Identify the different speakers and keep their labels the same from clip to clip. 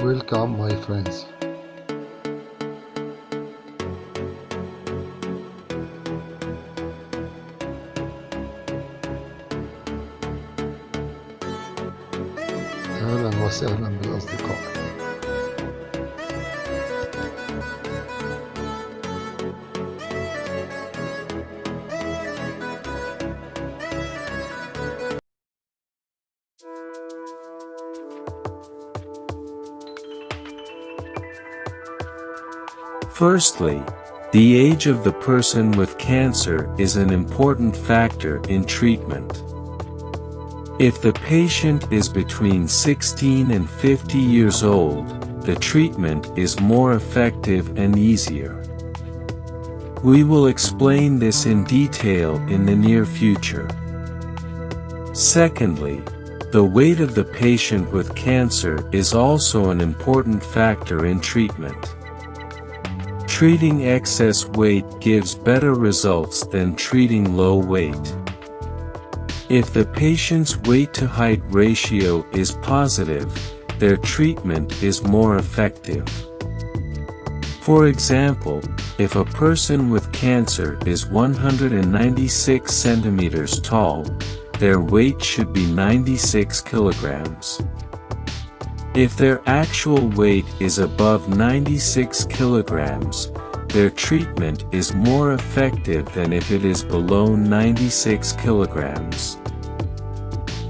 Speaker 1: Welcome, my friends. أهلا وسهلا بالأصدقاء.
Speaker 2: Firstly, the age of the person with cancer is an important factor in treatment. If the patient is between 16 and 50 years old, the treatment is more effective and easier. We will explain this in detail in the near future. Secondly, the weight of the patient with cancer is also an important factor in treatment. Treating excess weight gives better results than treating low weight. If the patient's weight-to-height ratio is positive, their treatment is more effective. For example, if a person with cancer is 196 centimeters tall, their weight should be 96 kilograms. If their actual weight is above 96 kilograms, their treatment is more effective than if it is below 96 kilograms.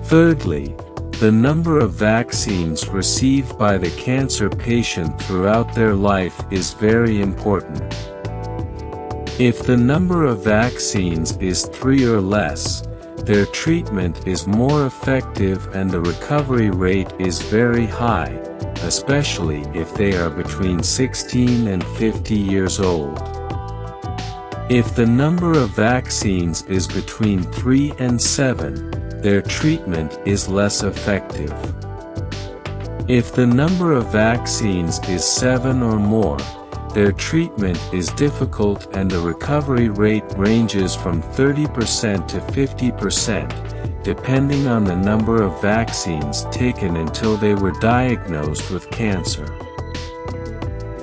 Speaker 2: Thirdly, the number of vaccines received by the cancer patient throughout their life is very important. If the number of vaccines is 3 or less, their treatment is more effective and the recovery rate is very high, especially if they are between 16 and 50 years old. If the number of vaccines is between 3 and 7, their treatment is less effective. If the number of vaccines is 7 or more, their treatment is difficult and the recovery rate ranges from 30% to 50%, depending on the number of vaccines taken until they were diagnosed with cancer.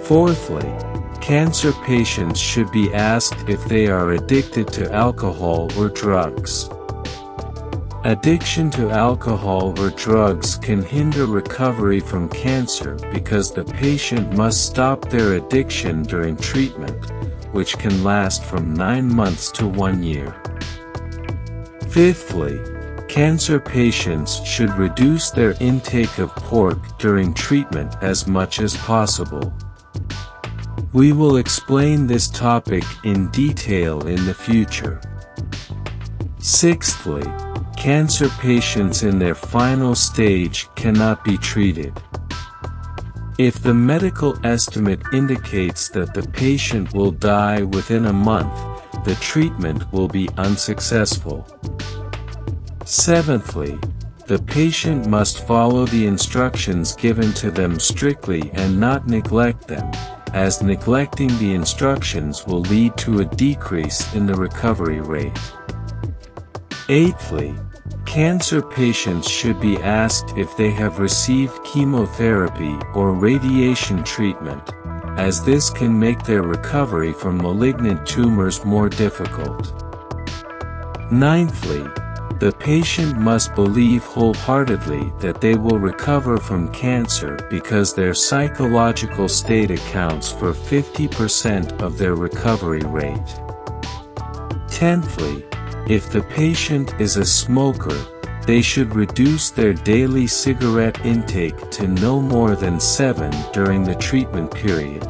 Speaker 2: Fourthly, cancer patients should be asked if they are addicted to alcohol or drugs. Addiction to alcohol or drugs can hinder recovery from cancer because the patient must stop their addiction during treatment, which can last from 9 months to 1 year. Fifthly, cancer patients should reduce their intake of pork during treatment as much as possible. We will explain this topic in detail in the future. Sixthly, cancer patients in their final stage cannot be treated. If the medical estimate indicates that the patient will die within a month, the treatment will be unsuccessful. Seventhly, the patient must follow the instructions given to them strictly and not neglect them, as neglecting the instructions will lead to a decrease in the recovery rate. Eighthly, cancer patients should be asked if they have received chemotherapy or radiation treatment, as this can make their recovery from malignant tumors more difficult. Ninthly, the patient must believe wholeheartedly that they will recover from cancer because their psychological state accounts for 50% of their recovery rate. Tenthly, if the patient is a smoker, they should reduce their daily cigarette intake to no more than 7 during the treatment period.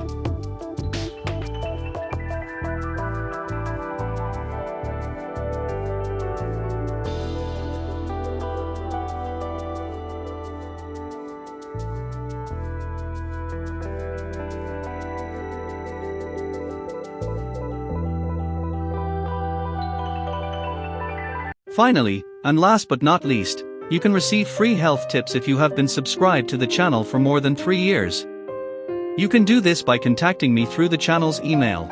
Speaker 3: Finally, and last but not least, You can receive free health tips if you have been subscribed to the channel for more than 3 years. You can do this by contacting me through the channel's email.